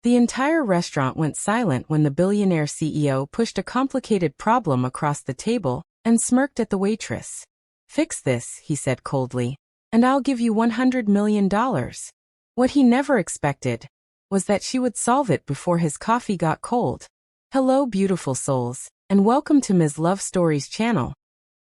The entire restaurant went silent when the billionaire CEO pushed a complicated problem across the table and smirked at the waitress. "Fix this," he said coldly, "and I'll give you $100 million. What he never expected was that she would solve it before his coffee got cold. Hello, beautiful souls, and welcome to Ms. Love Stories channel,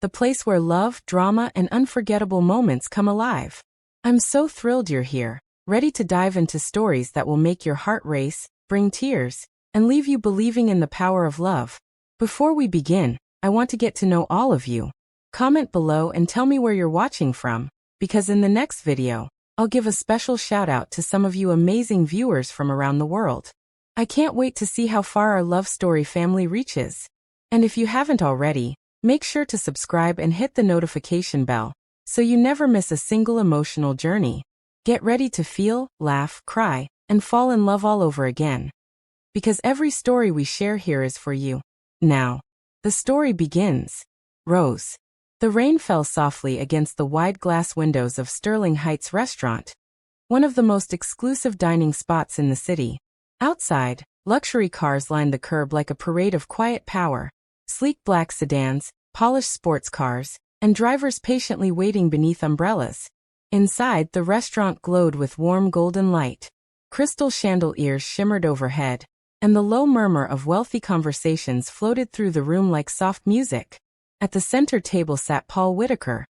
the place where love, drama, and unforgettable moments come alive. I'm so thrilled you're here, ready to dive into stories that will make your heart race, bring tears, and leave you believing in the power of love. Before we begin, I want to get to know all of you. Comment below and tell me where you're watching from, because in the next video, I'll give a special shout out to some of you amazing viewers from around the world. I can't wait to see how far our love story family reaches. And if you haven't already, make sure to subscribe and hit the notification bell, so you never miss a single emotional journey. Get ready to feel, laugh, cry, and fall in love all over again. Because every story we share here is for you. Now, the story begins. Rose. The rain fell softly against the wide glass windows of Sterling Heights Restaurant, one of the most exclusive dining spots in the city. Outside, luxury cars lined the curb like a parade of quiet power. Sleek black sedans, polished sports cars, and drivers patiently waiting beneath umbrellas. Inside, the restaurant glowed with warm golden light. Crystal chandeliers shimmered overhead, and the low murmur of wealthy conversations floated through the room like soft music. At the center table sat Paul Whitaker,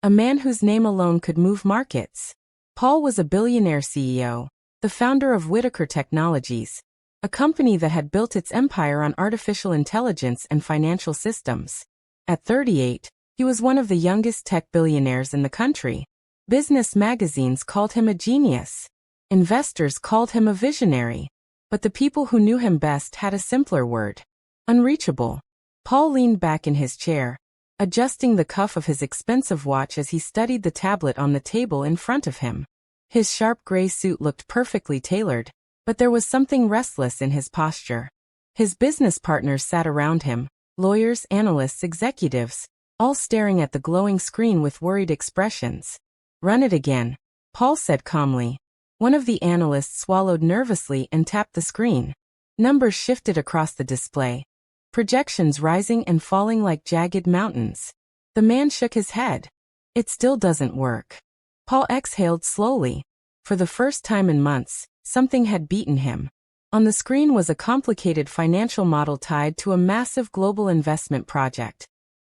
a man whose name alone could move markets. Paul was a billionaire CEO, the founder of Whitaker Technologies, a company that had built its empire on artificial intelligence and financial systems. At 38, he was one of the youngest tech billionaires in the country. Business magazines called him a genius. Investors called him a visionary. But the people who knew him best had a simpler word: unreachable. Paul leaned back in his chair, adjusting the cuff of his expensive watch as he studied the tablet on the table in front of him. His sharp gray suit looked perfectly tailored, but there was something restless in his posture. His business partners sat around him, lawyers, analysts, executives, all staring at the glowing screen with worried expressions. "Run it again," Paul said calmly. One of the analysts swallowed nervously and tapped the screen. Numbers shifted across the display, projections rising and falling like jagged mountains. The man shook his head. "It still doesn't work." Paul exhaled slowly. For the first time in months, something had beaten him. On the screen was a complicated financial model tied to a massive global investment project.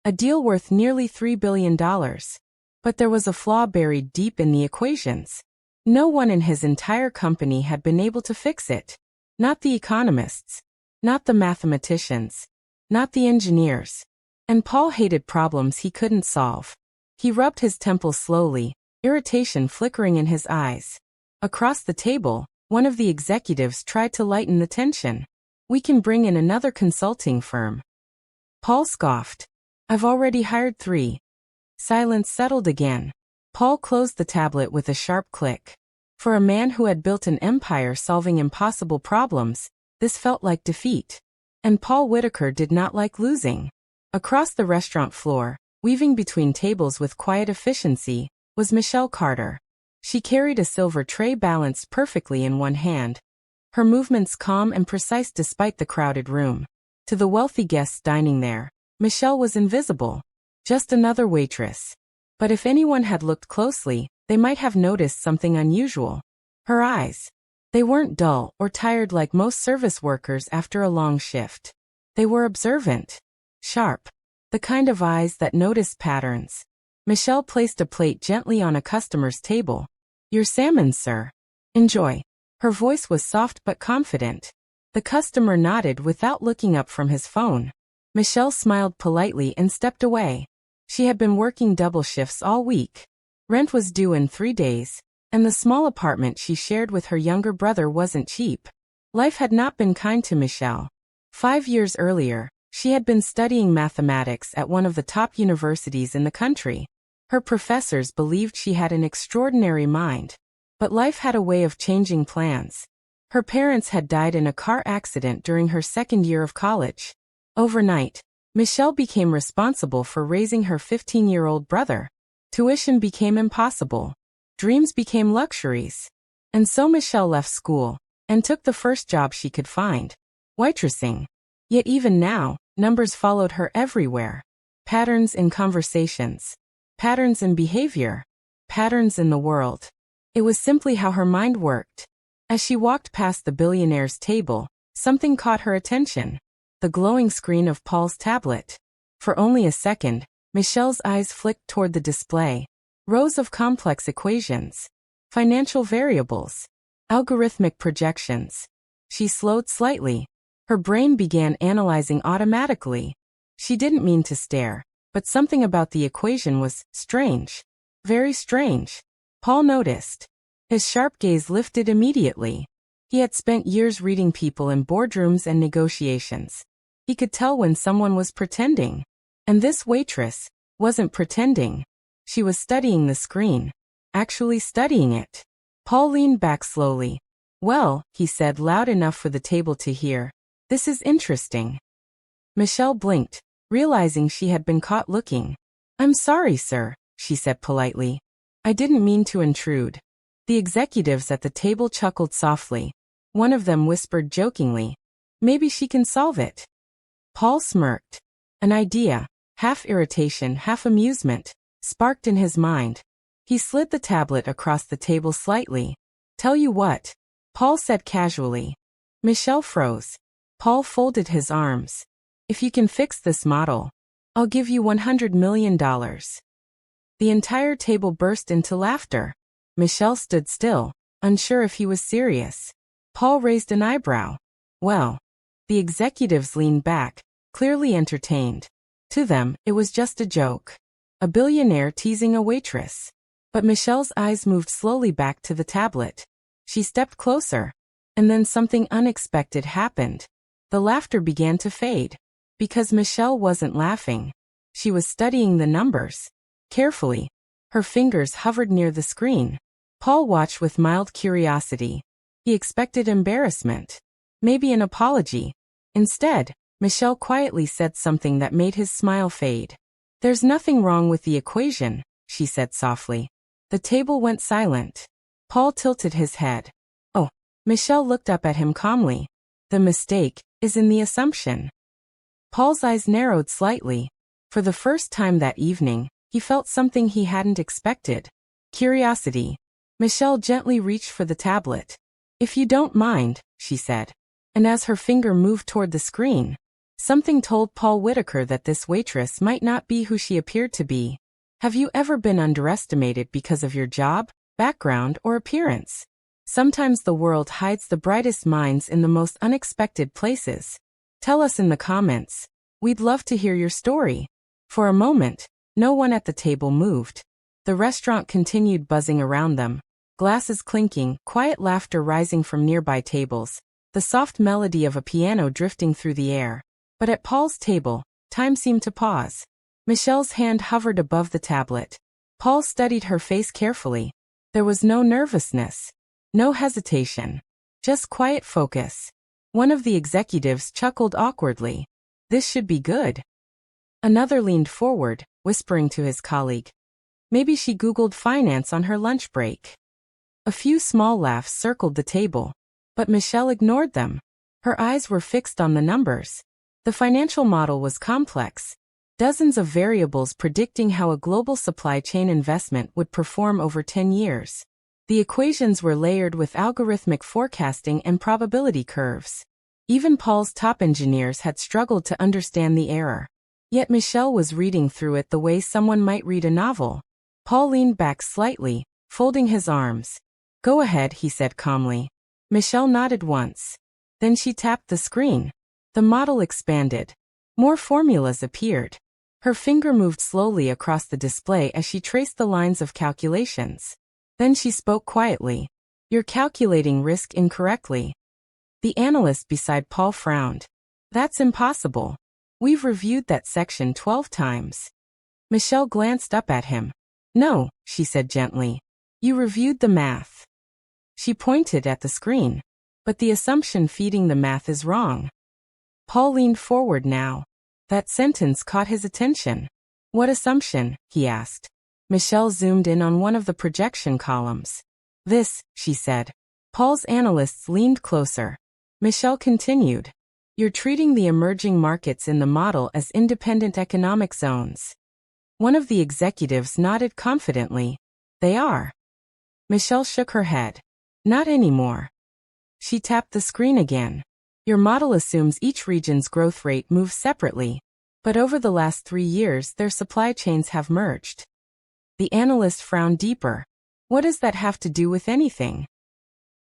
A deal worth nearly $3 billion. But there was a flaw buried deep in the equations. No one in his entire company had been able to fix it. Not the economists. Not the mathematicians. Not the engineers. And Paul hated problems he couldn't solve. He rubbed his temples slowly, irritation flickering in his eyes. Across the table, one of the executives tried to lighten the tension. "We can bring in another consulting firm." Paul scoffed. "I've already hired 3. Silence settled again. Paul closed the tablet with a sharp click. For a man who had built an empire solving impossible problems, this felt like defeat. And Paul Whitaker did not like losing. Across the restaurant floor, weaving between tables with quiet efficiency, was Michelle Carter. She carried a silver tray balanced perfectly in one hand, her movements calm and precise despite the crowded room. To the wealthy guests dining there, Michelle was invisible. Just another waitress. But if anyone had looked closely, they might have noticed something unusual. Her eyes. They weren't dull or tired like most service workers after a long shift. They were observant. Sharp. The kind of eyes that noticed patterns. Michelle placed a plate gently on a customer's table. "Your salmon, sir. Enjoy." Her voice was soft but confident. The customer nodded without looking up from his phone. Michelle smiled politely and stepped away. She had been working double shifts all week. Rent was due in 3 days, and the small apartment she shared with her younger brother wasn't cheap. Life had not been kind to Michelle. 5 years earlier, she had been studying mathematics at one of the top universities in the country. Her professors believed she had an extraordinary mind. But life had a way of changing plans. Her parents had died in a car accident during her second year of college. Overnight, Michelle became responsible for raising her 15-year-old brother. Tuition became impossible. Dreams became luxuries. And so Michelle left school, and took the first job she could find. Waitressing. Yet even now, numbers followed her everywhere. Patterns in conversations. Patterns in behavior. Patterns in the world. It was simply how her mind worked. As she walked past the billionaire's table, something caught her attention. The glowing screen of Paul's tablet. For only a second, Michelle's eyes flicked toward the display. Rows of complex equations. Financial variables. Algorithmic projections. She slowed slightly. Her brain began analyzing automatically. She didn't mean to stare, but something about the equation was strange. Very strange. Paul noticed. His sharp gaze lifted immediately. He had spent years reading people in boardrooms and negotiations. He could tell when someone was pretending. And this waitress wasn't pretending. She was studying the screen. Actually studying it. Paul leaned back slowly. "Well," he said loud enough for the table to hear, "this is interesting." Michelle blinked, realizing she had been caught looking. "I'm sorry, sir," she said politely. "I didn't mean to intrude." The executives at the table chuckled softly. One of them whispered jokingly, "Maybe she can solve it." Paul smirked. An idea, half irritation, half amusement, sparked in his mind. He slid the tablet across the table slightly. "Tell you what," Paul said casually. Michelle froze. Paul folded his arms. "If you can fix this model, I'll give you $100 million. The entire table burst into laughter. Michelle stood still, unsure if he was serious. Paul raised an eyebrow. "Well." The executives leaned back, clearly entertained. To them, it was just a joke. A billionaire teasing a waitress. But Michelle's eyes moved slowly back to the tablet. She stepped closer. And then something unexpected happened. The laughter began to fade. Because Michelle wasn't laughing. She was studying the numbers. Carefully. Her fingers hovered near the screen. Paul watched with mild curiosity. He expected embarrassment. Maybe an apology. Instead, Michelle quietly said something that made his smile fade. "There's nothing wrong with the equation," she said softly. The table went silent. Paul tilted his head. "Oh." Michelle looked up at him calmly. "The mistake is in the assumption." Paul's eyes narrowed slightly. For the first time that evening, he felt something he hadn't expected. Curiosity. Michelle gently reached for the tablet. "If you don't mind," she said. And as her finger moved toward the screen, something told Paul Whitaker that this waitress might not be who she appeared to be. Have you ever been underestimated because of your job, background, or appearance? Sometimes the world hides the brightest minds in the most unexpected places. Tell us in the comments. We'd love to hear your story. For a moment, no one at the table moved. The restaurant continued buzzing around them. Glasses clinking, quiet laughter rising from nearby tables, the soft melody of a piano drifting through the air. But at Paul's table, time seemed to pause. Michelle's hand hovered above the tablet. Paul studied her face carefully. There was no nervousness. No hesitation. Just quiet focus. One of the executives chuckled awkwardly. "This should be good." Another leaned forward, whispering to his colleague. Maybe she Googled finance on her lunch break. A few small laughs circled the table. But Michelle ignored them. Her eyes were fixed on the numbers. The financial model was complex. Dozens of variables predicting how a global supply chain investment would perform over 10 years. The equations were layered with algorithmic forecasting and probability curves. Even Paul's top engineers had struggled to understand the error. Yet Michelle was reading through it the way someone might read a novel. Paul leaned back slightly, folding his arms. "Go ahead," he said calmly. Michelle nodded once. Then she tapped the screen. The model expanded. More formulas appeared. Her finger moved slowly across the display as she traced the lines of calculations. Then she spoke quietly. "You're calculating risk incorrectly." The analyst beside Paul frowned. "That's impossible. We've reviewed that section 12 times. Michelle glanced up at him. "No," she said gently. "You reviewed the math." She pointed at the screen. "But the assumption feeding the math is wrong." Paul leaned forward now. That sentence caught his attention. "What assumption?" he asked. Michelle zoomed in on one of the projection columns. "This," she said. Paul's analysts leaned closer. Michelle continued. You're treating the emerging markets in the model as independent economic zones. One of the executives nodded confidently. They are. Michelle shook her head. Not anymore. She tapped the screen again. Your model assumes each region's growth rate moves separately, but over the last 3 years their supply chains have merged. The analyst frowned deeper. What does that have to do with anything?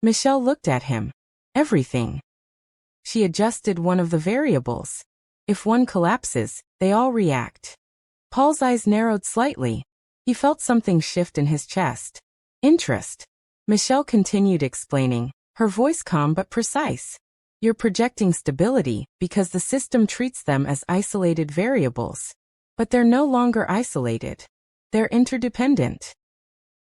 Michelle looked at him. Everything. She adjusted one of the variables. If one collapses, they all react. Paul's eyes narrowed slightly. He felt something shift in his chest. Interest. Michelle continued explaining, her voice calm but precise. You're projecting stability because the system treats them as isolated variables. But they're no longer isolated. They're interdependent.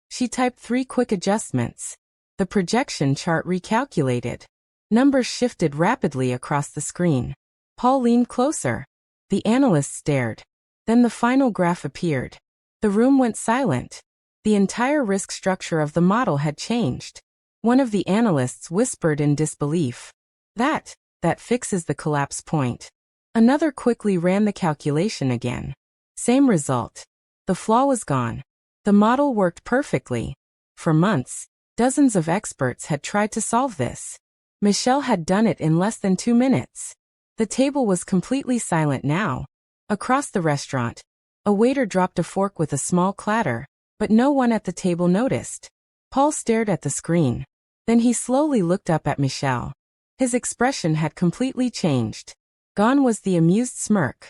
She typed 3 quick adjustments. The projection chart recalculated. Numbers shifted rapidly across the screen. Paul leaned closer. The analyst stared. Then the final graph appeared. The room went silent. The entire risk structure of the model had changed. One of the analysts whispered in disbelief. That fixes the collapse point. Another quickly ran the calculation again. Same result. The flaw was gone. The model worked perfectly. For months, dozens of experts had tried to solve this. Michelle had done it in less than 2 minutes. The table was completely silent now. Across the restaurant, a waiter dropped a fork with a small clatter, but no one at the table noticed. Paul stared at the screen. Then he slowly looked up at Michelle. His expression had completely changed. Gone was the amused smirk.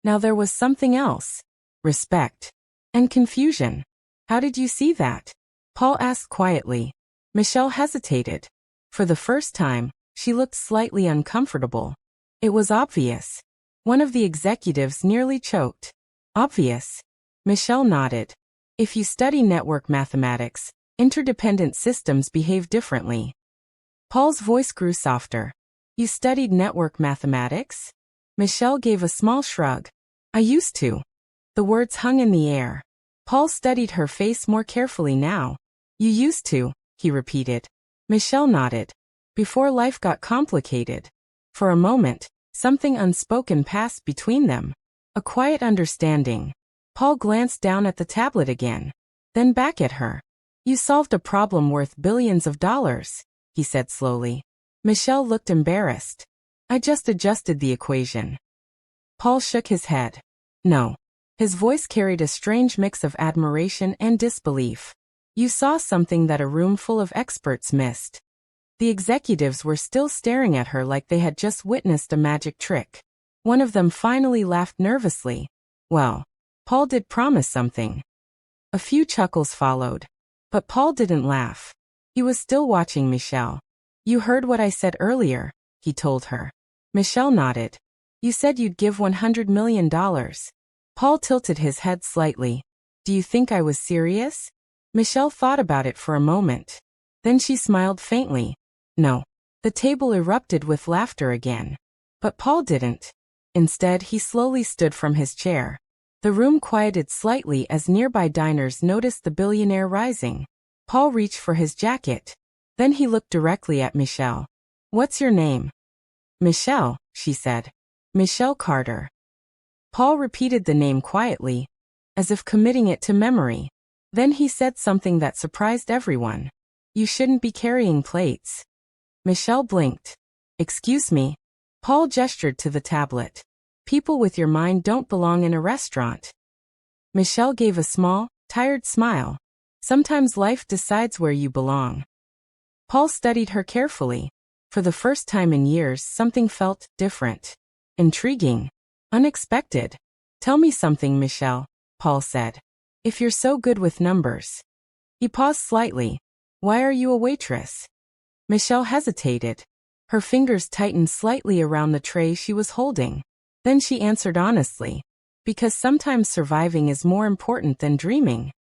Now there was something else. Respect. And confusion. How did you see that? Paul asked quietly. Michelle hesitated. For the first time, she looked slightly uncomfortable. It was obvious. One of the executives nearly choked. Obvious. Michelle nodded. If you study network mathematics, interdependent systems behave differently. Paul's voice grew softer. You studied network mathematics? Michelle gave a small shrug. I used to. The words hung in the air. Paul studied her face more carefully now. You used to, he repeated. Michelle nodded. Before life got complicated. For a moment, something unspoken passed between them. A quiet understanding. Paul glanced down at the tablet again. Then back at her. You solved a problem worth billions of dollars, he said slowly. Michelle looked embarrassed. I just adjusted the equation. Paul shook his head. No. His voice carried a strange mix of admiration and disbelief. You saw something that a room full of experts missed. The executives were still staring at her like they had just witnessed a magic trick. One of them finally laughed nervously. Well, Paul did promise something. A few chuckles followed. But Paul didn't laugh. He was still watching Michelle. You heard what I said earlier, he told her. Michelle nodded. You said you'd give $100 million. Paul tilted his head slightly. Do you think I was serious? Michelle thought about it for a moment. Then she smiled faintly. No. The table erupted with laughter again. But Paul didn't. Instead, he slowly stood from his chair. The room quieted slightly as nearby diners noticed the billionaire rising. Paul reached for his jacket. Then he looked directly at Michelle. What's your name? Michelle, she said. Michelle Carter. Paul repeated the name quietly, as if committing it to memory. Then he said something that surprised everyone. You shouldn't be carrying plates. Michelle blinked. Excuse me. Paul gestured to the tablet. People with your mind don't belong in a restaurant. Michelle gave a small, tired smile. Sometimes life decides where you belong. Paul studied her carefully. For the first time in years, something felt different. Intriguing. Unexpected. Tell me something, Michelle, Paul said. If you're so good with numbers. He paused slightly. Why are you a waitress? Michelle hesitated. Her fingers tightened slightly around the tray she was holding. Then she answered honestly. Because sometimes surviving is more important than dreaming.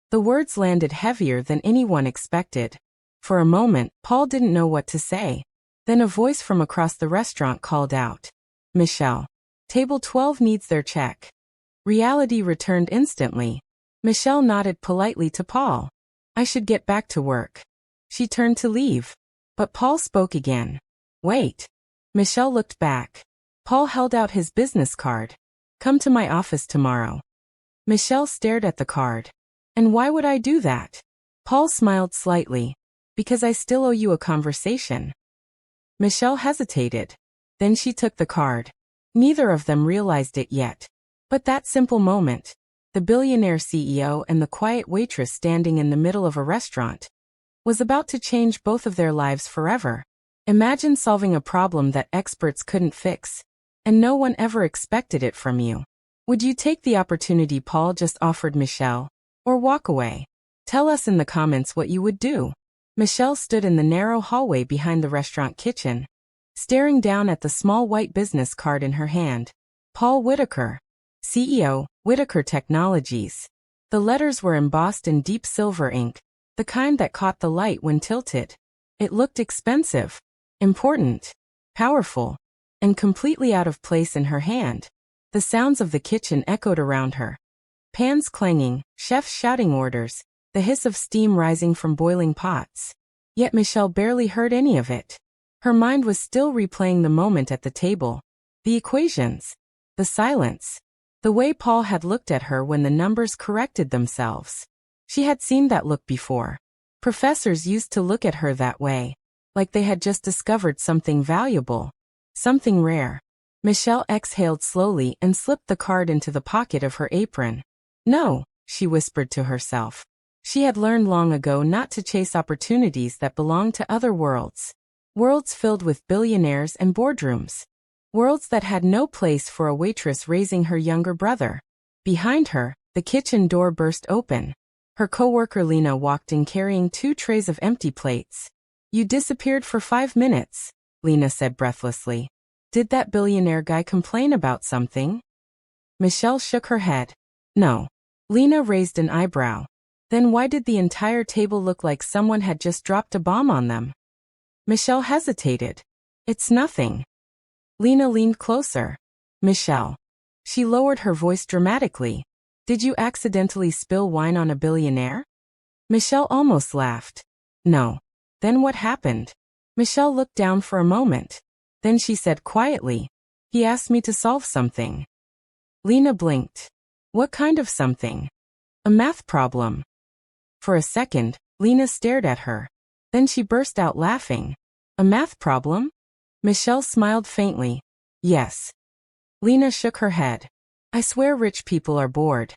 The words landed heavier than anyone expected. For a moment, Paul didn't know what to say. Then a voice from across the restaurant called out. Michelle. Table 12 needs their check. Reality returned instantly. Michelle nodded politely to Paul. I should get back to work. She turned to leave. But Paul spoke again. Wait. Michelle looked back. Paul held out his business card. Come to my office tomorrow. Michelle stared at the card. And why would I do that? Paul smiled slightly. Because I still owe you a conversation. Michelle hesitated. Then she took the card. Neither of them realized it yet. But that simple moment, the billionaire CEO and the quiet waitress standing in the middle of a restaurant, was about to change both of their lives forever. Imagine solving a problem that experts couldn't fix, and no one ever expected it from you. Would you take the opportunity Paul just offered Michelle, or walk away? Tell us in the comments what you would do. Michelle stood in the narrow hallway behind the restaurant kitchen, staring down at the small white business card in her hand. Paul Whitaker, CEO, Whitaker Technologies. The letters were embossed in deep silver ink, the kind that caught the light when tilted. It looked expensive, important, powerful, and completely out of place in her hand. The sounds of the kitchen echoed around her. Pans clanging, chefs shouting orders, the hiss of steam rising from boiling pots. Yet Michelle barely heard any of it. Her mind was still replaying the moment at the table. The equations. The silence. The way Paul had looked at her when the numbers corrected themselves. She had seen that look before. Professors used to look at her that way, like they had just discovered something valuable, something rare. Michelle exhaled slowly and slipped the card into the pocket of her apron. No, she whispered to herself. She had learned long ago not to chase opportunities that belonged to other worlds. Worlds filled with billionaires and boardrooms. Worlds that had no place for a waitress raising her younger brother. Behind her, the kitchen door burst open. Her coworker Lena walked in carrying 2 trays of empty plates. You disappeared for 5 minutes, Lena said breathlessly. Did that billionaire guy complain about something? Michelle shook her head. No. Lena raised an eyebrow. Then why did the entire table look like someone had just dropped a bomb on them? Michelle hesitated. It's nothing. Lena leaned closer. Michelle. She lowered her voice dramatically. Did you accidentally spill wine on a billionaire? Michelle almost laughed. No. Then what happened? Michelle looked down for a moment. Then she said quietly, he asked me to solve something. Lena blinked. What kind of something? A math problem. For a second, Lena stared at her. Then she burst out laughing. A math problem? Michelle smiled faintly. Yes. Lena shook her head. I swear rich people are bored.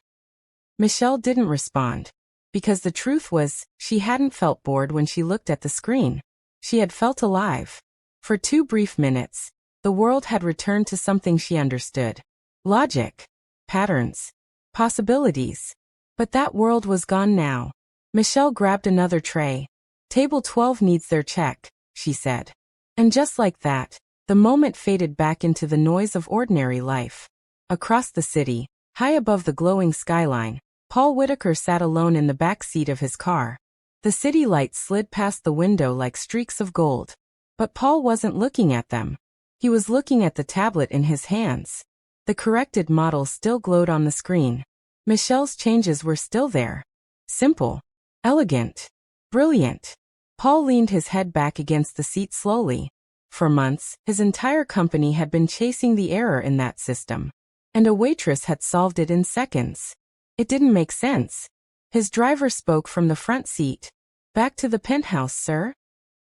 Michelle didn't respond. Because the truth was, she hadn't felt bored when she looked at the screen. She had felt alive. For 2 brief minutes, the world had returned to something she understood. Logic. Patterns. Possibilities. But that world was gone now. Michelle grabbed another tray. Table 12 needs their check, she said. And just like that, the moment faded back into the noise of ordinary life. Across the city, high above the glowing skyline, Paul Whitaker sat alone in the back seat of his car. The city lights slid past the window like streaks of gold. But Paul wasn't looking at them. He was looking at the tablet in his hands. The corrected model still glowed on the screen. Michelle's changes were still there. Simple. Elegant. Brilliant. Paul leaned his head back against the seat slowly. For months, his entire company had been chasing the error in that system. And a waitress had solved it in seconds. It didn't make sense. His driver spoke from the front seat. Back to the penthouse, sir?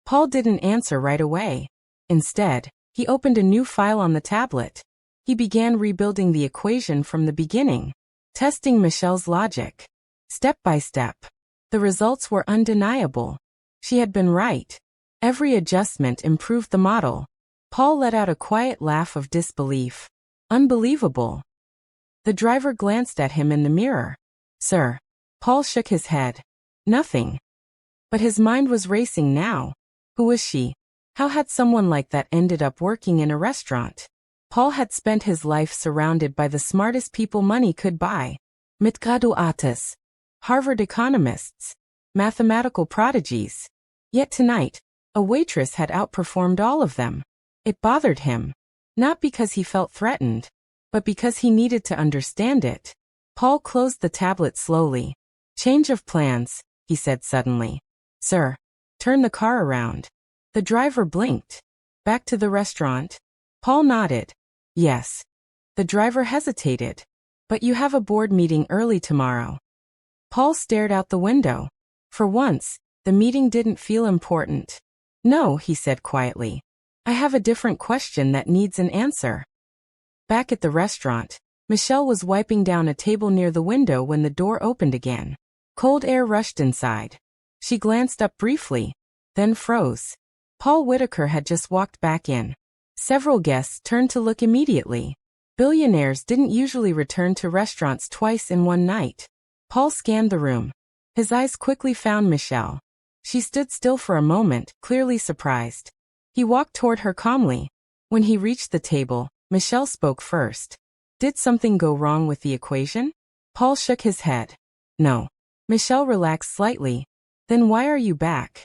Paul didn't answer right away. Instead, he opened a new file on the tablet. He began rebuilding the equation from the beginning, testing Michelle's logic. Step by step. The results were undeniable. She had been right. Every adjustment improved the model. Paul let out a quiet laugh of disbelief. Unbelievable. The driver glanced at him in the mirror. Sir. Paul shook his head. Nothing. But his mind was racing now. Who was she? How had someone like that ended up working in a restaurant? Paul had spent his life surrounded by the smartest people money could buy. Mitgraduates. Harvard economists. Mathematical prodigies. Yet tonight, a waitress had outperformed all of them. It bothered him. Not because he felt threatened, but because he needed to understand it. Paul closed the tablet slowly. Change of plans, he said suddenly. Sir. Turn the car around. The driver blinked. Back to the restaurant? Paul nodded. Yes. The driver hesitated. But you have a board meeting early tomorrow. Paul stared out the window. For once, the meeting didn't feel important. No, he said quietly. I have a different question that needs an answer. Back at the restaurant, Michelle was wiping down a table near the window when the door opened again. Cold air rushed inside. She glanced up briefly, then froze. Paul Whitaker had just walked back in. Several guests turned to look immediately. Billionaires didn't usually return to restaurants twice in one night. Paul scanned the room. His eyes quickly found Michelle. She stood still for a moment, clearly surprised. He walked toward her calmly. When he reached the table, Michelle spoke first. Did something go wrong with the equation? Paul shook his head. No. Michelle relaxed slightly. Then why are you back?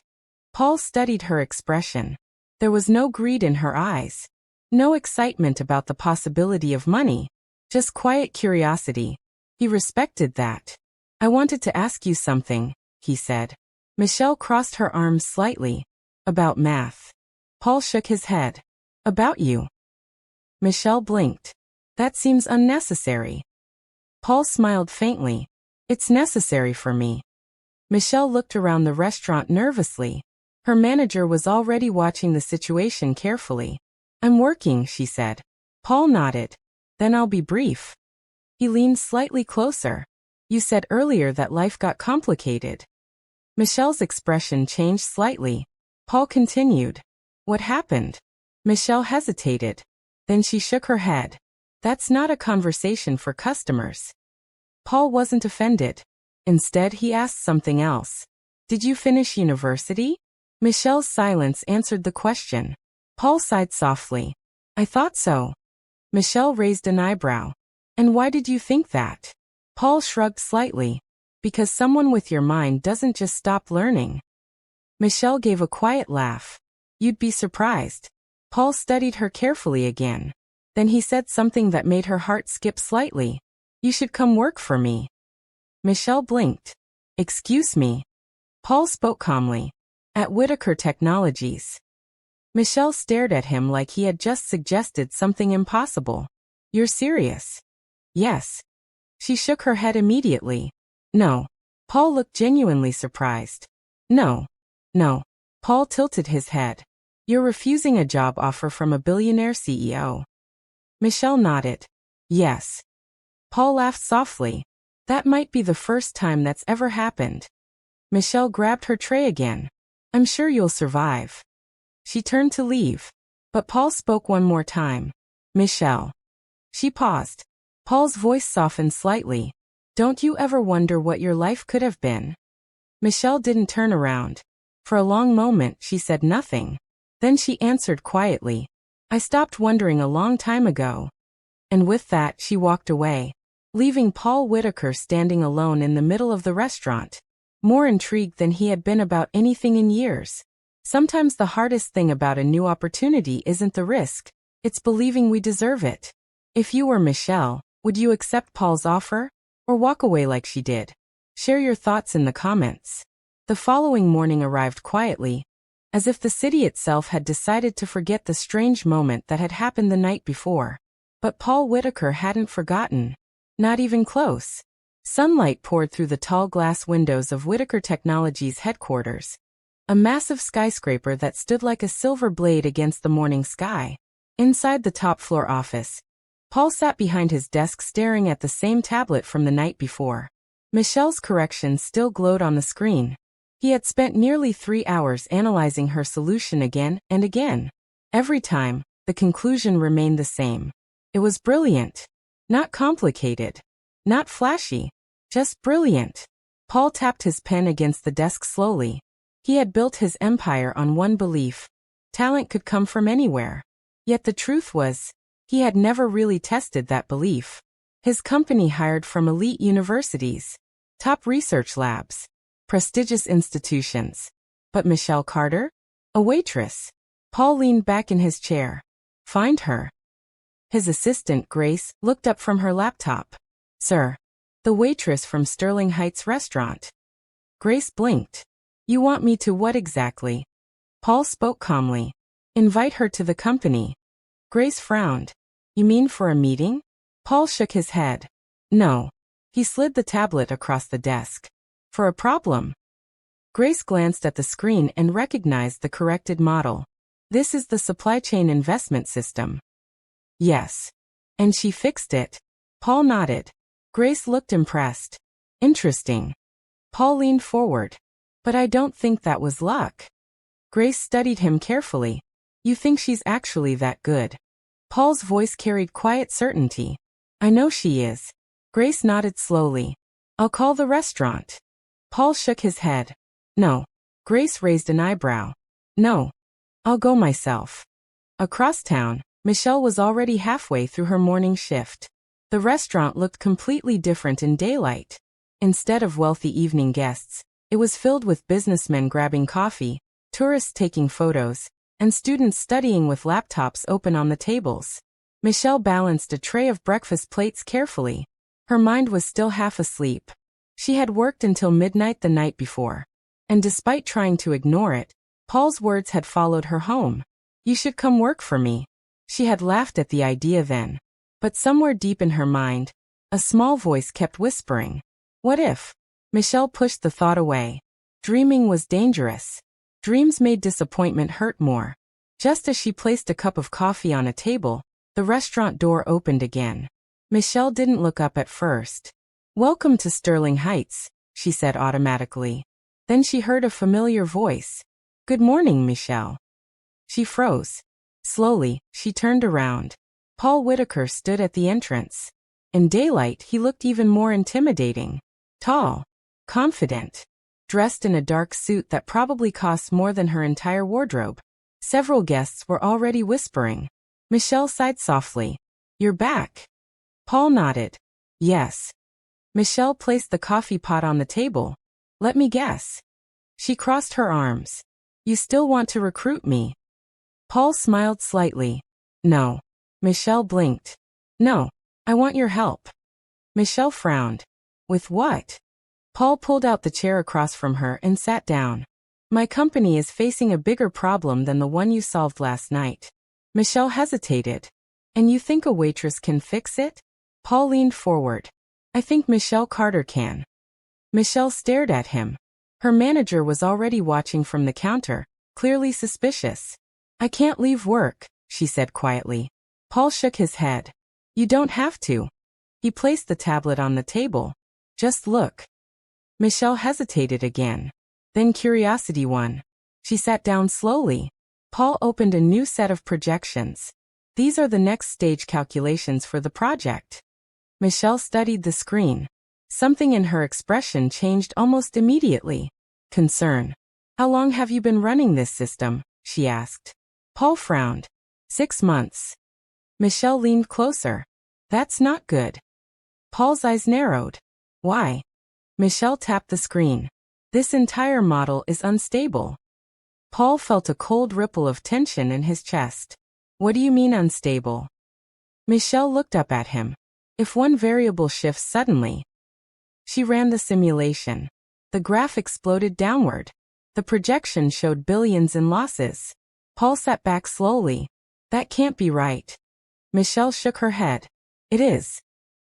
Paul studied her expression. There was no greed in her eyes. No excitement about the possibility of money. Just quiet curiosity. He respected that. I wanted to ask you something, he said. Michelle crossed her arms slightly. About math. Paul shook his head. About you. Michelle blinked. That seems unnecessary. Paul smiled faintly. It's necessary for me. Michelle looked around the restaurant nervously. Her manager was already watching the situation carefully. I'm working, she said. Paul nodded. Then I'll be brief. He leaned slightly closer. You said earlier that life got complicated. Michelle's expression changed slightly. Paul continued. What happened? Michelle hesitated. Then she shook her head. That's not a conversation for customers. Paul wasn't offended. Instead, he asked something else. Did you finish university? Michelle's silence answered the question. Paul sighed softly. I thought so. Michelle raised an eyebrow. And why did you think that? Paul shrugged slightly. Because someone with your mind doesn't just stop learning. Michelle gave a quiet laugh. You'd be surprised. Paul studied her carefully again. Then he said something that made her heart skip slightly. You should come work for me. Michelle blinked. Excuse me. Paul spoke calmly. At Whitaker Technologies. Michelle stared at him like he had just suggested something impossible. You're serious? Yes. She shook her head immediately. No. Paul looked genuinely surprised. No. No. Paul tilted his head. You're refusing a job offer from a billionaire CEO. Michelle nodded. Yes. Paul laughed softly. That might be the first time that's ever happened. Michelle grabbed her tray again. I'm sure you'll survive. She turned to leave. But Paul spoke one more time. Michelle. She paused. Paul's voice softened slightly. Don't you ever wonder what your life could have been? Michelle didn't turn around. For a long moment, she said nothing. Then she answered quietly. I stopped wondering a long time ago. And with that, she walked away, leaving Paul Whitaker standing alone in the middle of the restaurant, more intrigued than he had been about anything in years. Sometimes the hardest thing about a new opportunity isn't the risk, it's believing we deserve it. If you were Michelle, would you accept Paul's offer? Or walk away like she did? Share your thoughts in the comments. The following morning arrived quietly, as if the city itself had decided to forget the strange moment that had happened the night before. But Paul Whitaker hadn't forgotten. Not even close. Sunlight poured through the tall glass windows of Whitaker Technologies headquarters. A massive skyscraper that stood like a silver blade against the morning sky. Inside the top-floor office, Paul sat behind his desk staring at the same tablet from the night before. Michelle's corrections still glowed on the screen. He had spent nearly 3 hours analyzing her solution again and again. Every time, the conclusion remained the same. It was brilliant. Not complicated. Not flashy. Just brilliant. Paul tapped his pen against the desk slowly. He had built his empire on one belief. Talent could come from anywhere. Yet the truth was, he had never really tested that belief. His company hired from elite universities, top research labs, prestigious institutions. But Michelle Carter? A waitress. Paul leaned back in his chair. Find her. His assistant, Grace, looked up from her laptop. Sir. The waitress from Sterling Heights restaurant. Grace blinked. You want me to what exactly? Paul spoke calmly. Invite her to the company. Grace frowned. You mean for a meeting? Paul shook his head. No. He slid the tablet across the desk. For a problem. Grace glanced at the screen and recognized the corrected model. This is the supply chain investment system. Yes. And she fixed it. Paul nodded. Grace looked impressed. Interesting. Paul leaned forward. But I don't think that was luck. Grace studied him carefully. You think she's actually that good? Paul's voice carried quiet certainty. I know she is. Grace nodded slowly. I'll call the restaurant. Paul shook his head. No. Grace raised an eyebrow. No. I'll go myself. Across town, Michelle was already halfway through her morning shift. The restaurant looked completely different in daylight. Instead of wealthy evening guests, it was filled with businessmen grabbing coffee, tourists taking photos, and students studying with laptops open on the tables. Michelle balanced a tray of breakfast plates carefully. Her mind was still half asleep. She had worked until midnight the night before. And despite trying to ignore it, Paul's words had followed her home. You should come work for me. She had laughed at the idea then. But somewhere deep in her mind, a small voice kept whispering. What if? Michelle pushed the thought away. Dreaming was dangerous. Dreams made disappointment hurt more. Just as she placed a cup of coffee on a table, the restaurant door opened again. Michelle didn't look up at first. Welcome to Sterling Heights, she said automatically. Then she heard a familiar voice. Good morning, Michelle. She froze. Slowly, she turned around. Paul Whitaker stood at the entrance. In daylight, he looked even more intimidating. Tall. Confident. Dressed in a dark suit that probably cost more than her entire wardrobe. Several guests were already whispering. Michelle sighed softly. You're back. Paul nodded. Yes. Michelle placed the coffee pot on the table. Let me guess. She crossed her arms. You still want to recruit me? Paul smiled slightly. No. Michelle blinked. No. I want your help. Michelle frowned. With what? Paul pulled out the chair across from her and sat down. My company is facing a bigger problem than the one you solved last night. Michelle hesitated. And you think a waitress can fix it? Paul leaned forward. I think Michelle Carter can. Michelle stared at him. Her manager was already watching from the counter, clearly suspicious. I can't leave work, she said quietly. Paul shook his head. You don't have to. He placed the tablet on the table. Just look. Michelle hesitated again. Then curiosity won. She sat down slowly. Paul opened a new set of projections. These are the next stage calculations for the project. Michelle studied the screen. Something in her expression changed almost immediately. Concern. How long have you been running this system? She asked. Paul frowned. 6 months. Michelle leaned closer. That's not good. Paul's eyes narrowed. Why? Michelle tapped the screen. This entire model is unstable. Paul felt a cold ripple of tension in his chest. What do you mean unstable? Michelle looked up at him. If one variable shifts suddenly. She ran the simulation. The graph exploded downward. The projection showed billions in losses. Paul sat back slowly. That can't be right. Michelle shook her head. It is.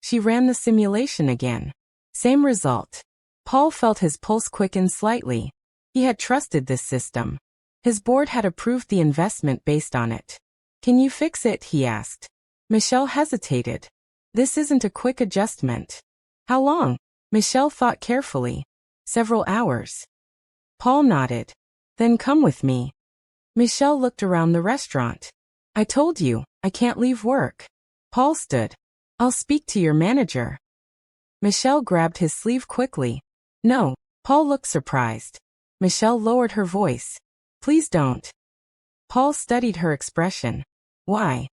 She ran the simulation again. Same result. Paul felt his pulse quicken slightly. He had trusted this system. His board had approved the investment based on it. Can you fix it? He asked. Michelle hesitated. This isn't a quick adjustment. How long? Michelle thought carefully. Several hours. Paul nodded. Then come with me. Michelle looked around the restaurant. I told you, I can't leave work. Paul stood. I'll speak to your manager. Michelle grabbed his sleeve quickly. No. Paul looked surprised. Michelle lowered her voice. Please don't. Paul studied her expression. Why?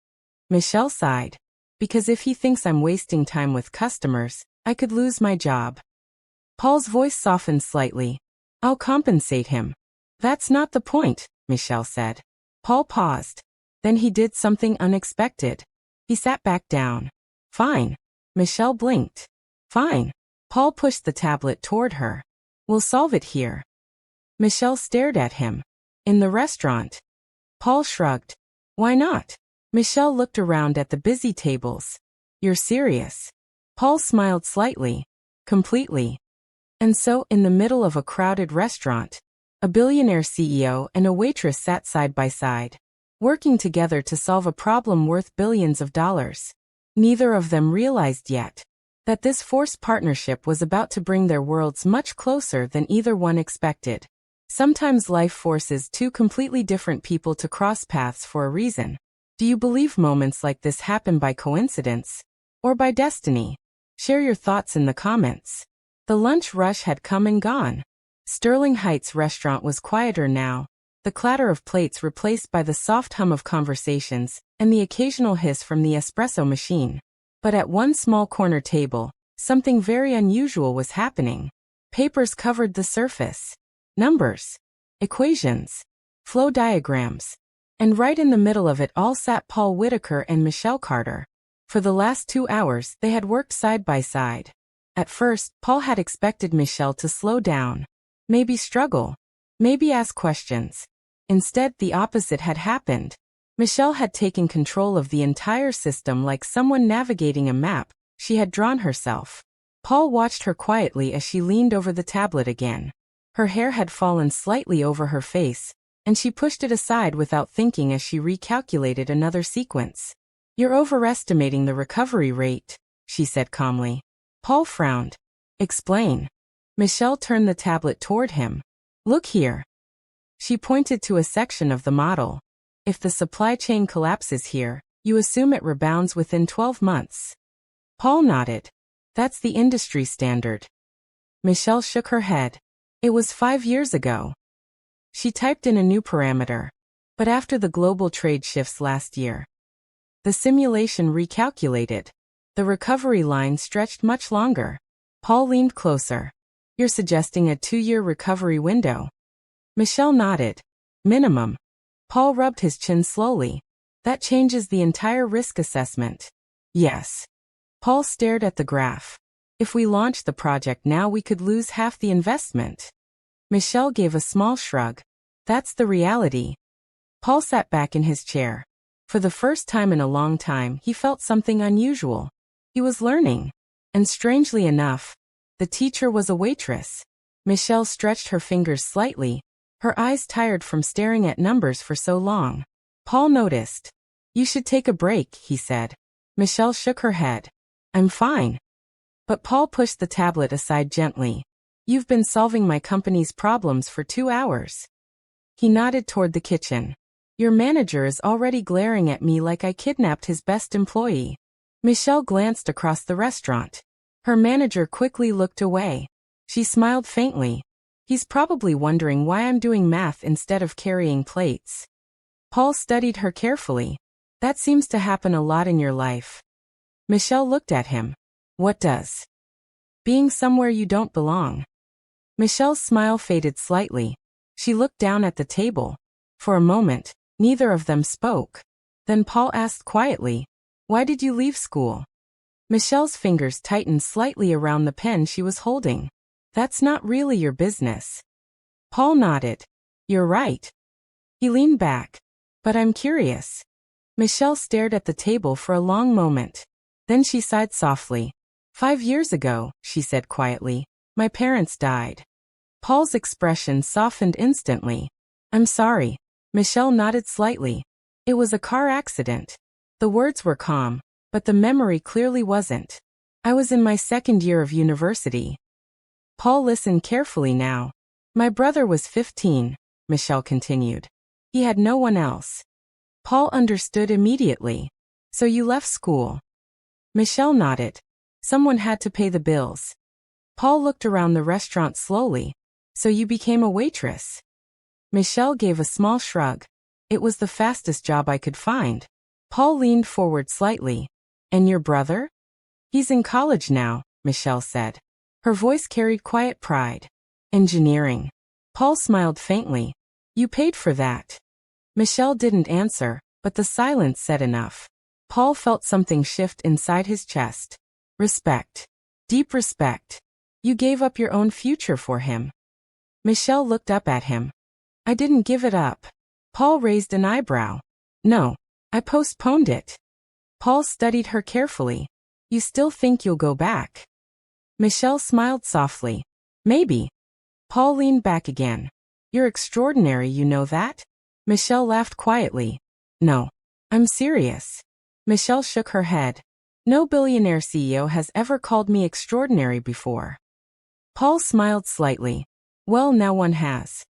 Michelle sighed. Because if he thinks I'm wasting time with customers, I could lose my job. Paul's voice softened slightly. I'll compensate him. That's not the point, Michelle said. Paul paused. Then he did something unexpected. He sat back down. Fine. Michelle blinked. Fine. Paul pushed the tablet toward her. We'll solve it here. Michelle stared at him. In the restaurant. Paul shrugged. Why not? Michelle looked around at the busy tables. You're serious? Paul smiled slightly. Completely. And so, in the middle of a crowded restaurant, a billionaire CEO and a waitress sat side by side, working together to solve a problem worth billions of dollars. Neither of them realized yet that this forced partnership was about to bring their worlds much closer than either one expected. Sometimes life forces two completely different people to cross paths for a reason. Do you believe moments like this happen by coincidence or by destiny? Share your thoughts in the comments. The lunch rush had come and gone. Sterling Heights restaurant was quieter now, the clatter of plates replaced by the soft hum of conversations and the occasional hiss from the espresso machine. But at one small corner table, something very unusual was happening. Papers covered the surface. Numbers, equations, flow diagrams. And right in the middle of it all sat Paul Whitaker and Michelle Carter. For the last 2 hours, they had worked side by side. At first, Paul had expected Michelle to slow down, maybe struggle, maybe ask questions. Instead, the opposite had happened. Michelle had taken control of the entire system like someone navigating a map she had drawn herself. Paul watched her quietly as she leaned over the tablet again. Her hair had fallen slightly over her face, and she pushed it aside without thinking as she recalculated another sequence. You're overestimating the recovery rate, she said calmly. Paul frowned. Explain. Michelle turned the tablet toward him. Look here. She pointed to a section of the model. If the supply chain collapses here, you assume it rebounds within 12 months. Paul nodded. That's the industry standard. Michelle shook her head. It was 5 years ago. She typed in a new parameter. But after the global trade shifts last year, the simulation recalculated. The recovery line stretched much longer. Paul leaned closer. You're suggesting a 2-year recovery window? Michelle nodded. Minimum. Paul rubbed his chin slowly. That changes the entire risk assessment. Yes. Paul stared at the graph. If we launch the project now, we could lose half the investment. Michelle gave a small shrug. That's the reality. Paul sat back in his chair. For the first time in a long time, he felt something unusual. He was learning. And strangely enough, the teacher was a waitress. Michelle stretched her fingers slightly, her eyes tired from staring at numbers for so long. Paul noticed. You should take a break, he said. Michelle shook her head. I'm fine. But Paul pushed the tablet aside gently. You've been solving my company's problems for 2 hours. He nodded toward the kitchen. Your manager is already glaring at me like I kidnapped his best employee. Michelle glanced across the restaurant. Her manager quickly looked away. She smiled faintly. He's probably wondering why I'm doing math instead of carrying plates. Paul studied her carefully. That seems to happen a lot in your life. Michelle looked at him. What does? Being somewhere you don't belong. Michelle's smile faded slightly. She looked down at the table. For a moment, neither of them spoke. Then Paul asked quietly, why did you leave school? Michelle's fingers tightened slightly around the pen she was holding. That's not really your business. Paul nodded. You're right. He leaned back. But I'm curious. Michelle stared at the table for a long moment. Then she sighed softly. 5 years ago, she said quietly, my parents died. Paul's expression softened instantly. I'm sorry. Michelle nodded slightly. It was a car accident. The words were calm, but the memory clearly wasn't. I was in my 2nd year of university. Paul listened carefully now. My brother was 15, Michelle continued. He had no one else. Paul understood immediately. So you left school? Michelle nodded. Someone had to pay the bills. Paul looked around the restaurant slowly. So you became a waitress? Michelle gave a small shrug. It was the fastest job I could find. Paul leaned forward slightly. And your brother? He's in college now, Michelle said. Her voice carried quiet pride. Engineering. Paul smiled faintly. You paid for that. Michelle didn't answer, but the silence said enough. Paul felt something shift inside his chest. Respect. Deep respect. You gave up your own future for him. Michelle looked up at him. I didn't give it up. Paul raised an eyebrow. No, I postponed it. Paul studied her carefully. You still think you'll go back? Michelle smiled softly. Maybe. Paul leaned back again. You're extraordinary, you know that? Michelle laughed quietly. No. I'm serious. Michelle shook her head. No billionaire CEO has ever called me extraordinary before. Paul smiled slightly. Well, now one has.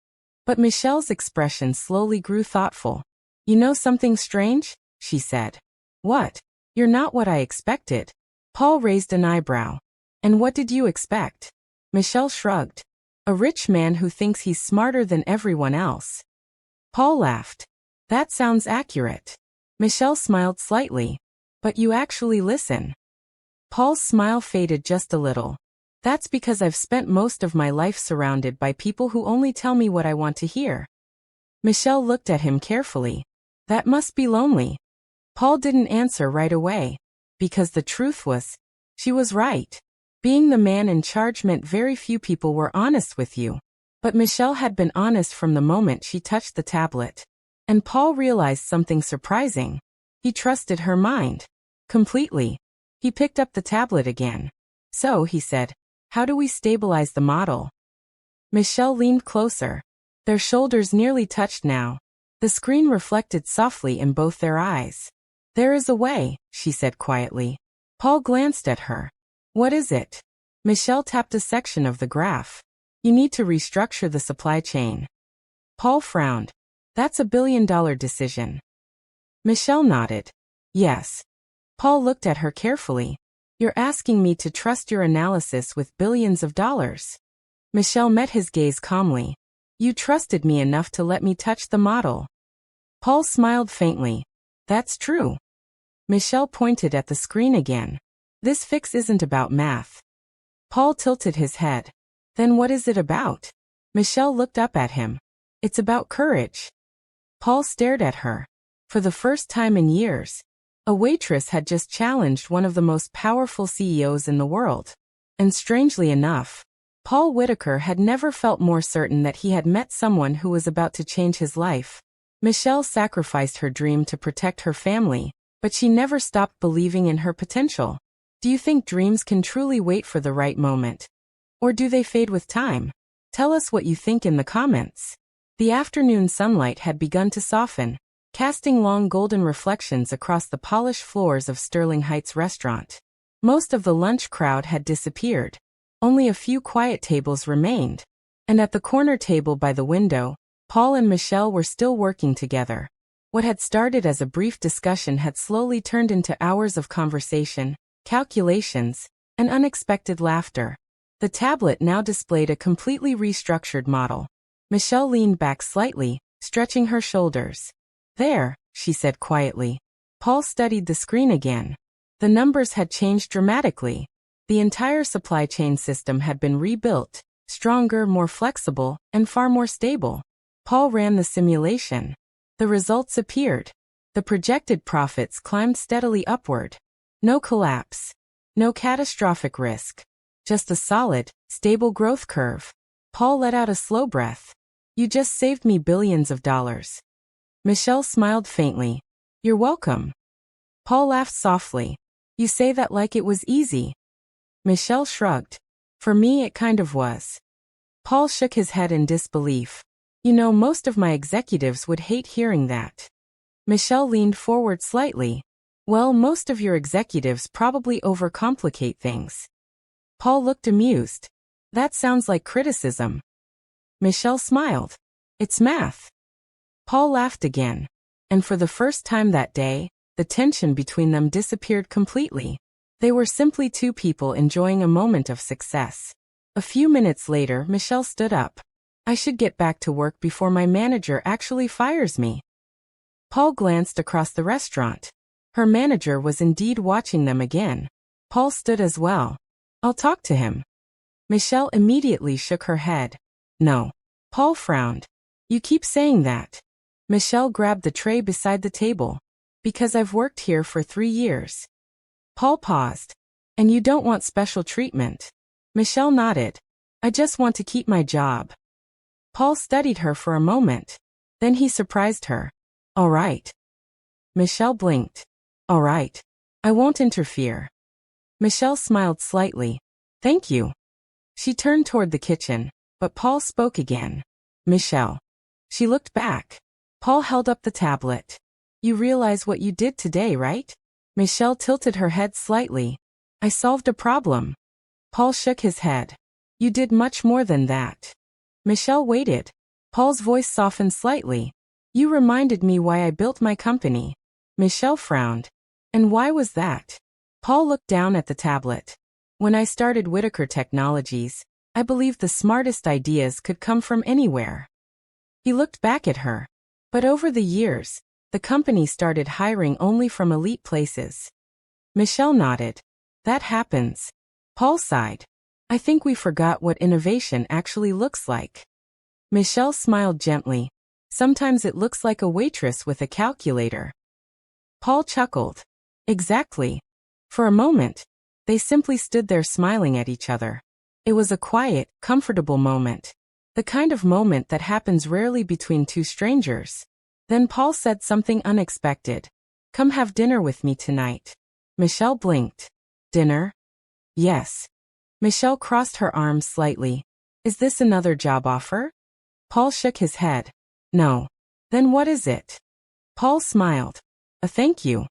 But Michelle's expression slowly grew thoughtful. You know something strange? She said. What? You're not what I expected. Paul raised an eyebrow. And what did you expect? Michelle shrugged. A rich man who thinks he's smarter than everyone else. Paul laughed. That sounds accurate. Michelle smiled slightly. But you actually listen. Paul's smile faded just a little. That's because I've spent most of my life surrounded by people who only tell me what I want to hear. Michelle looked at him carefully. That must be lonely. Paul didn't answer right away. Because the truth was, she was right. Being the man in charge meant very few people were honest with you. But Michelle had been honest from the moment she touched the tablet. And Paul realized something surprising. He trusted her mind. Completely. He picked up the tablet again. So, he said, how do we stabilize the model? Michelle leaned closer. Their shoulders nearly touched now. The screen reflected softly in both their eyes. There is a way, she said quietly. Paul glanced at her. What is it? Michelle tapped a section of the graph. You need to restructure the supply chain. Paul frowned. That's $1 billion decision. Michelle nodded. Yes. Paul looked at her carefully. You're asking me to trust your analysis with billions of dollars. Michelle met his gaze calmly. You trusted me enough to let me touch the model. Paul smiled faintly. That's true. Michelle pointed at the screen again. This fix isn't about math. Paul tilted his head. Then what is it about? Michelle looked up at him. It's about courage. Paul stared at her. For the first time in years, a waitress had just challenged one of the most powerful CEOs in the world. And strangely enough, Paul Whitaker had never felt more certain that he had met someone who was about to change his life. Michelle sacrificed her dream to protect her family, but she never stopped believing in her potential. Do you think dreams can truly wait for the right moment? Or do they fade with time? Tell us what you think in the comments. The afternoon sunlight had begun to soften, casting long golden reflections across the polished floors of Sterling Heights restaurant. Most of the lunch crowd had disappeared. Only a few quiet tables remained. And at the corner table by the window, Paul and Michelle were still working together. What had started as a brief discussion had slowly turned into hours of conversation, calculations, and unexpected laughter. The tablet now displayed a completely restructured model. Michelle leaned back slightly, stretching her shoulders. There, she said quietly. Paul studied the screen again. The numbers had changed dramatically. The entire supply chain system had been rebuilt, stronger, more flexible, and far more stable. Paul ran the simulation. The results appeared. The projected profits climbed steadily upward. No collapse. No catastrophic risk. Just a solid, stable growth curve. Paul let out a slow breath. You just saved me billions of dollars. Michelle smiled faintly. You're welcome. Paul laughed softly. You say that like it was easy. Michelle shrugged. For me, it kind of was. Paul shook his head in disbelief. You know, most of my executives would hate hearing that. Michelle leaned forward slightly. Well, most of your executives probably overcomplicate things. Paul looked amused. That sounds like criticism. Michelle smiled. It's math. Paul laughed again. And for the first time that day, the tension between them disappeared completely. They were simply two people enjoying a moment of success. A few minutes later, Michelle stood up. I should get back to work before my manager actually fires me. Paul glanced across the restaurant. Her manager was indeed watching them again. Paul stood as well. I'll talk to him. Michelle immediately shook her head. No. Paul frowned. You keep saying that. Michelle grabbed the tray beside the table. Because I've worked here for 3 years. Paul paused. And you don't want special treatment? Michelle nodded. I just want to keep my job. Paul studied her for a moment. Then he surprised her. All right. Michelle blinked. All right. I won't interfere. Michelle smiled slightly. Thank you. She turned toward the kitchen, but Paul spoke again. Michelle. She looked back. Paul held up the tablet. You realize what you did today, right? Michelle tilted her head slightly. I solved a problem. Paul shook his head. You did much more than that. Michelle waited. Paul's voice softened slightly. You reminded me why I built my company. Michelle frowned. And why was that? Paul looked down at the tablet. When I started Whitaker Technologies, I believed the smartest ideas could come from anywhere. He looked back at her. But over the years, the company started hiring only from elite places. Michelle nodded. That happens. Paul sighed. I think we forgot what innovation actually looks like. Michelle smiled gently. Sometimes it looks like a waitress with a calculator. Paul chuckled. Exactly. For a moment, they simply stood there smiling at each other. It was a quiet, comfortable moment. The kind of moment that happens rarely between two strangers. Then Paul said something unexpected. Come have dinner with me tonight. Michelle blinked. Dinner? Yes. Michelle crossed her arms slightly. Is this another job offer? Paul shook his head. No. Then what is it? Paul smiled. A thank you.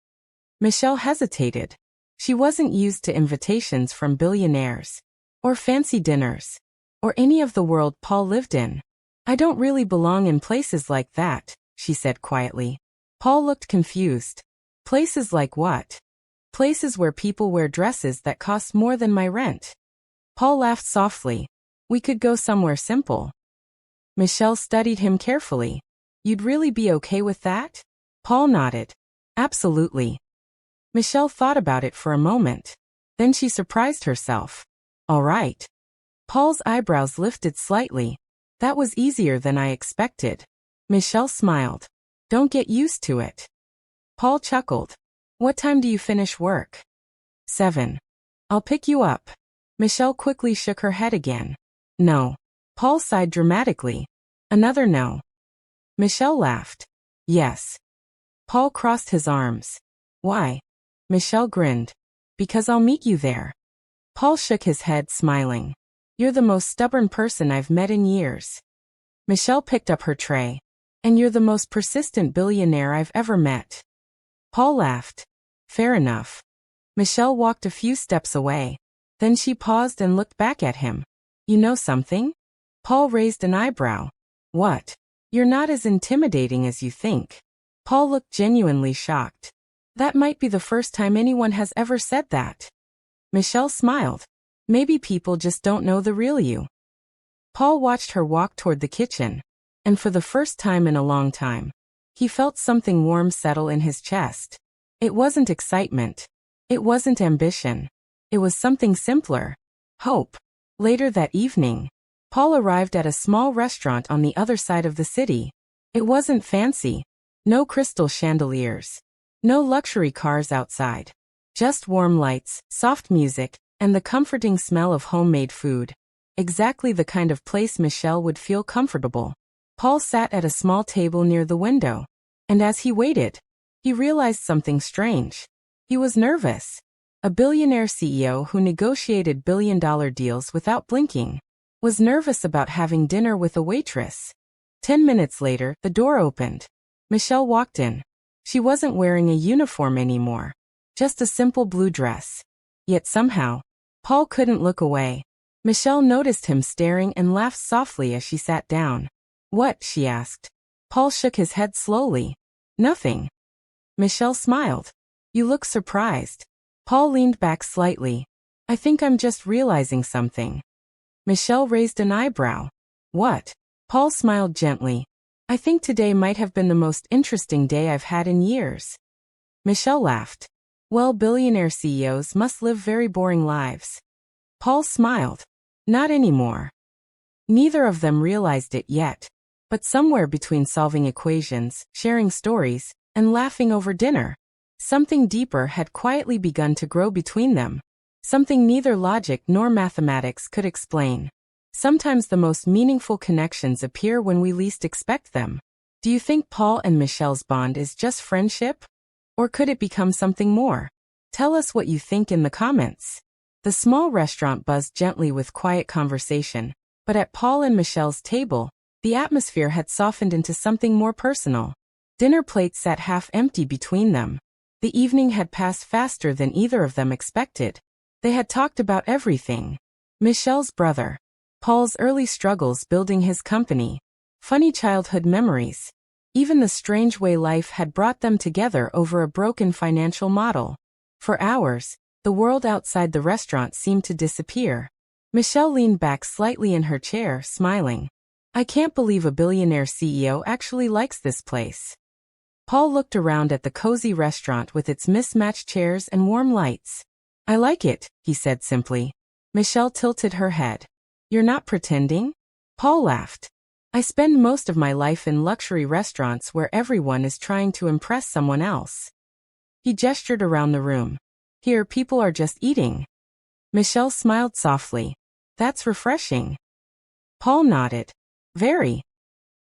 Michelle hesitated. She wasn't used to invitations from billionaires, or fancy dinners, or any of the world Paul lived in. I don't really belong in places like that, she said quietly. Paul looked confused. Places like what? Places where people wear dresses that cost more than my rent. Paul laughed softly. We could go somewhere simple. Michelle studied him carefully. You'd really be okay with that? Paul nodded. Absolutely. Michelle thought about it for a moment. Then she surprised herself. All right. Paul's eyebrows lifted slightly. That was easier than I expected. Michelle smiled. Don't get used to it. Paul chuckled. What time do you finish work? 7. I'll pick you up. Michelle quickly shook her head again. No. Paul sighed dramatically. Another no. Michelle laughed. Yes. Paul crossed his arms. Why? Michelle grinned. Because I'll meet you there. Paul shook his head, smiling. You're the most stubborn person I've met in years. Michelle picked up her tray. And you're the most persistent billionaire I've ever met. Paul laughed. Fair enough. Michelle walked a few steps away. Then she paused and looked back at him. You know something? Paul raised an eyebrow. What? You're not as intimidating as you think. Paul looked genuinely shocked. That might be the first time anyone has ever said that. Michelle smiled. Maybe people just don't know the real you. Paul watched her walk toward the kitchen. And for the first time in a long time, he felt something warm settle in his chest. It wasn't excitement. It wasn't ambition. It was something simpler. Hope. Later that evening, Paul arrived at a small restaurant on the other side of the city. It wasn't fancy. No crystal chandeliers. No luxury cars outside. Just warm lights, soft music, and the comforting smell of homemade food. Exactly the kind of place Michelle would feel comfortable. Paul sat at a small table near the window. And as he waited, he realized something strange. He was nervous. A billionaire CEO who negotiated billion-dollar deals without blinking was nervous about having dinner with a waitress. 10 minutes later, the door opened. Michelle walked in. She wasn't wearing a uniform anymore. Just a simple blue dress. Yet somehow, Paul couldn't look away. Michelle noticed him staring and laughed softly as she sat down. What? She asked. Paul shook his head slowly. Nothing. Michelle smiled. You look surprised. Paul leaned back slightly. I think I'm just realizing something. Michelle raised an eyebrow. What? Paul smiled gently. I think today might have been the most interesting day I've had in years. Michelle laughed. Well, billionaire CEOs must live very boring lives. Paul smiled. Not anymore. Neither of them realized it yet. But somewhere between solving equations, sharing stories, and laughing over dinner, something deeper had quietly begun to grow between them. Something neither logic nor mathematics could explain. Sometimes the most meaningful connections appear when we least expect them. Do you think Paul and Michelle's bond is just friendship? Or could it become something more? Tell us what you think in the comments. The small restaurant buzzed gently with quiet conversation, but at Paul and Michelle's table, the atmosphere had softened into something more personal. Dinner plates sat half empty between them. The evening had passed faster than either of them expected. They had talked about everything. Michelle's brother, Paul's early struggles building his company, funny childhood memories, even the strange way life had brought them together over a broken financial model. For hours, the world outside the restaurant seemed to disappear. Michelle leaned back slightly in her chair, smiling. I can't believe a billionaire CEO actually likes this place. Paul looked around at the cozy restaurant with its mismatched chairs and warm lights. I like it, he said simply. Michelle tilted her head. You're not pretending? Paul laughed. I spend most of my life in luxury restaurants where everyone is trying to impress someone else. He gestured around the room. Here people are just eating. Michelle smiled softly. That's refreshing. Paul nodded. Very.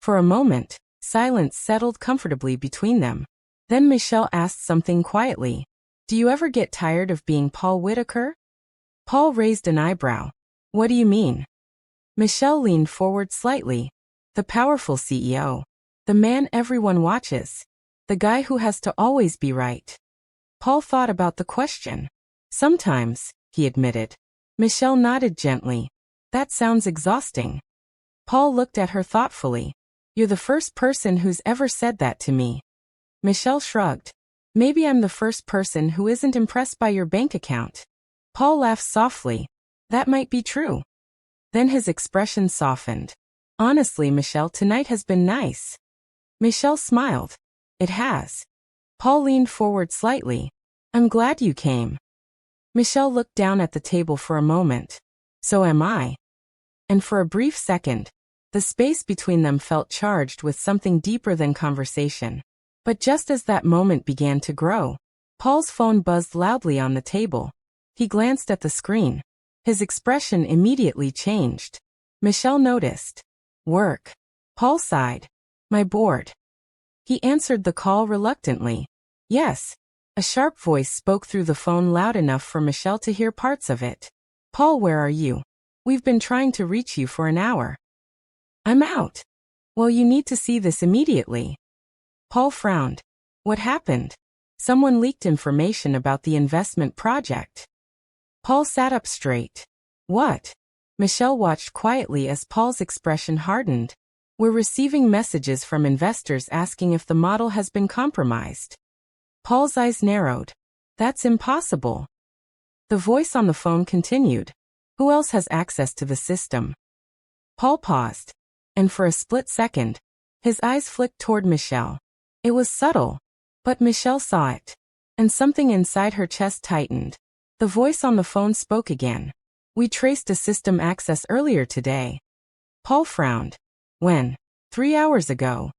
For a moment, silence settled comfortably between them. Then Michelle asked something quietly. Do you ever get tired of being Paul Whitaker? Paul raised an eyebrow. What do you mean? Michelle leaned forward slightly. The powerful CEO. The man everyone watches. The guy who has to always be right. Paul thought about the question. Sometimes, he admitted. Michelle nodded gently. That sounds exhausting. Paul looked at her thoughtfully. You're the first person who's ever said that to me. Michelle shrugged. Maybe I'm the first person who isn't impressed by your bank account. Paul laughed softly. That might be true. Then his expression softened. Honestly, Michelle, tonight has been nice. Michelle smiled. It has. Paul leaned forward slightly. I'm glad you came. Michelle looked down at the table for a moment. So am I. And for a brief second, the space between them felt charged with something deeper than conversation. But just as that moment began to grow, Paul's phone buzzed loudly on the table. He glanced at the screen. His expression immediately changed. Michelle noticed. Work. Paul sighed. My board. He answered the call reluctantly. Yes. A sharp voice spoke through the phone loud enough for Michelle to hear parts of it. Paul, where are you? We've been trying to reach you for an hour. I'm out. Well, you need to see this immediately. Paul frowned. What happened? Someone leaked information about the investment project. Paul sat up straight. What? Michelle watched quietly as Paul's expression hardened. We're receiving messages from investors asking if the model has been compromised. Paul's eyes narrowed. That's impossible. The voice on the phone continued. Who else has access to the system? Paul paused. And for a split second, his eyes flicked toward Michelle. It was subtle, but Michelle saw it. And something inside her chest tightened. The voice on the phone spoke again. We traced a system access earlier today. Paul frowned. When? 3 hours ago.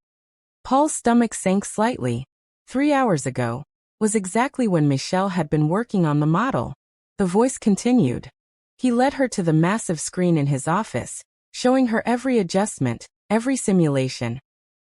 Paul's stomach sank slightly. 3 hours ago was exactly when Michelle had been working on the model. The voice continued. He led her to the massive screen in his office, showing her every adjustment, every simulation,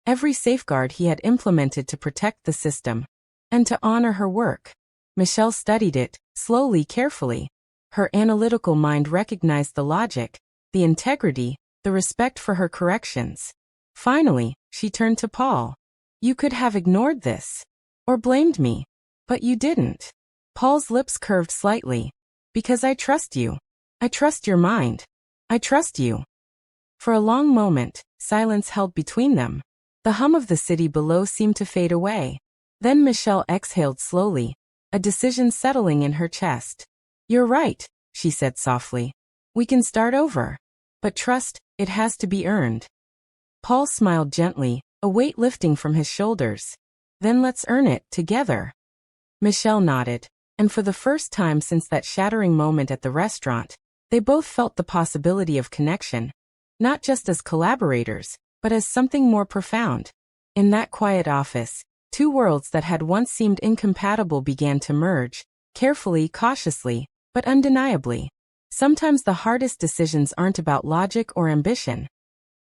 every safeguard he had implemented to protect the system, and to honor her work. Michelle studied it, slowly, carefully. Her analytical mind recognized the logic, the integrity, the respect for her corrections. Finally, she turned to Paul. You could have ignored this. Or blamed me. But you didn't. Paul's lips curved slightly. Because I trust you. I trust your mind. I trust you. For a long moment, silence held between them. The hum of the city below seemed to fade away. Then Michelle exhaled slowly, a decision settling in her chest. You're right, she said softly. We can start over. But trust, it has to be earned. Paul smiled gently, a weight lifting from his shoulders. Then let's earn it, together. Michelle nodded, and for the first time since that shattering moment at the restaurant, they both felt the possibility of connection, not just as collaborators, but as something more profound. In that quiet office, two worlds that had once seemed incompatible began to merge, carefully, cautiously, but undeniably. Sometimes the hardest decisions aren't about logic or ambition.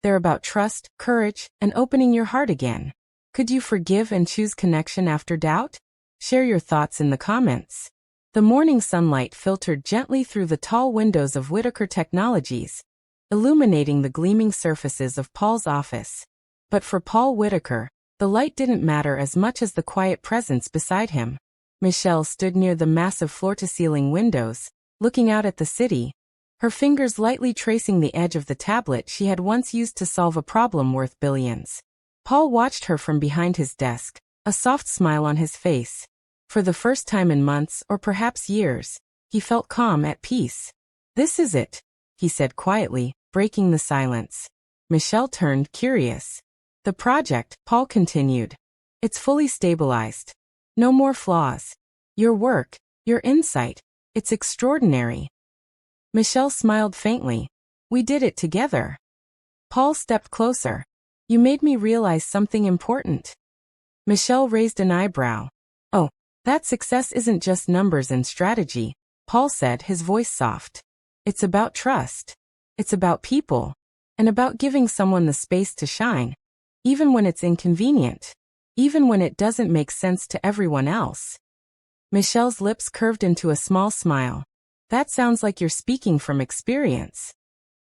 They're about trust, courage, and opening your heart again. Could you forgive and choose connection after doubt? Share your thoughts in the comments. The morning sunlight filtered gently through the tall windows of Whitaker Technologies, illuminating the gleaming surfaces of Paul's office. But for Paul Whitaker, the light didn't matter as much as the quiet presence beside him. Michelle stood near the massive floor-to-ceiling windows, looking out at the city, her fingers lightly tracing the edge of the tablet she had once used to solve a problem worth billions. Paul watched her from behind his desk, a soft smile on his face. For the first time in months or perhaps years, he felt calm, at peace. "This is it," he said quietly, breaking the silence. Michelle turned, curious. "The project," Paul continued. "It's fully stabilized. No more flaws. Your work, your insight, it's extraordinary." Michelle smiled faintly. "We did it together." Paul stepped closer. "You made me realize something important." Michelle raised an eyebrow. "Oh, that success isn't just numbers and strategy," Paul said, his voice soft. "It's about trust. It's about people. And about giving someone the space to shine. Even when it's inconvenient. Even when it doesn't make sense to everyone else." Michelle's lips curved into a small smile. "That sounds like you're speaking from experience."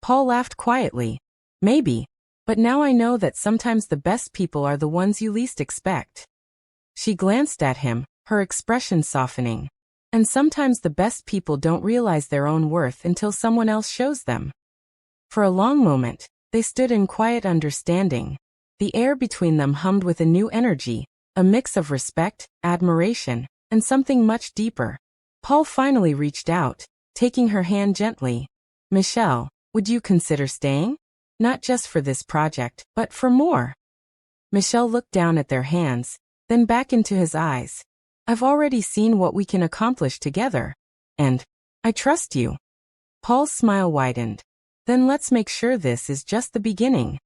Paul laughed quietly. "Maybe. But now I know that sometimes the best people are the ones you least expect." She glanced at him, her expression softening. "And sometimes the best people don't realize their own worth until someone else shows them." For a long moment, they stood in quiet understanding. The air between them hummed with a new energy, a mix of respect, admiration, and something much deeper. Paul finally reached out, taking her hand gently. "Michelle, would you consider staying? Not just for this project, but for more." Michelle looked down at their hands, then back into his eyes. "I've already seen what we can accomplish together. And I trust you." Paul's smile widened. "Then let's make sure this is just the beginning."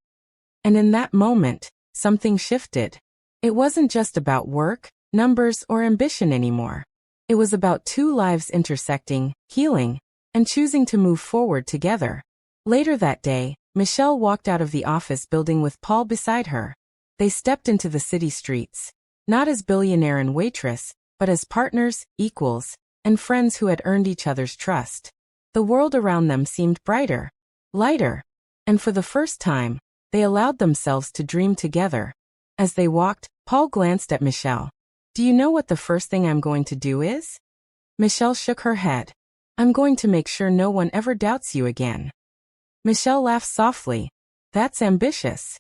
And in that moment, something shifted. It wasn't just about work, numbers, or ambition anymore. It was about two lives intersecting, healing, and choosing to move forward together. Later that day, Michelle walked out of the office building with Paul beside her. They stepped into the city streets, not as Billionaire and Waitress, but as partners, equals, and friends who had earned each other's trust. The world around them seemed brighter, lighter, and for the first time, they allowed themselves to dream together. As they walked, Paul glanced at Michelle. "Do you know what the first thing I'm going to do is?" Michelle shook her head. "I'm going to make sure no one ever doubts you again." Michelle laughed softly. "That's ambitious."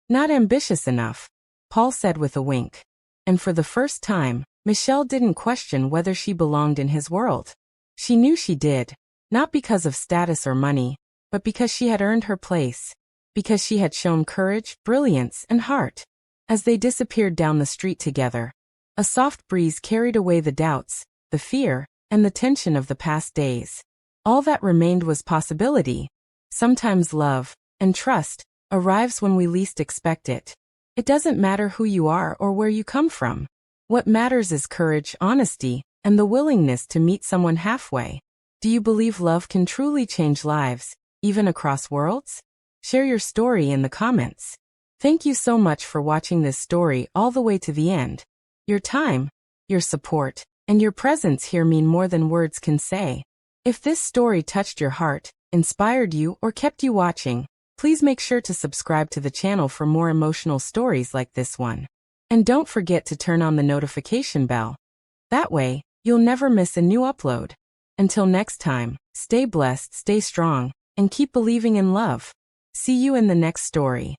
"Not ambitious enough," Paul said with a wink. And for the first time, Michelle didn't question whether she belonged in his world. She knew she did, not because of status or money, but because she had earned her place, because she had shown courage, brilliance, and heart. As they disappeared down the street together, a soft breeze carried away the doubts, the fear, and the tension of the past days. All that remained was possibility. Sometimes love, and trust, arrives when we least expect it. It doesn't matter who you are or where you come from. What matters is courage, honesty, and the willingness to meet someone halfway. Do you believe love can truly change lives, even across worlds? Share your story in the comments. Thank you so much for watching this story all the way to the end. Your time, your support, and your presence here mean more than words can say. If this story touched your heart, inspired you, or kept you watching, please make sure to subscribe to the channel for more emotional stories like this one. And don't forget to turn on the notification bell. That way, you'll never miss a new upload. Until next time, stay blessed, stay strong, and keep believing in love. See you in the next story.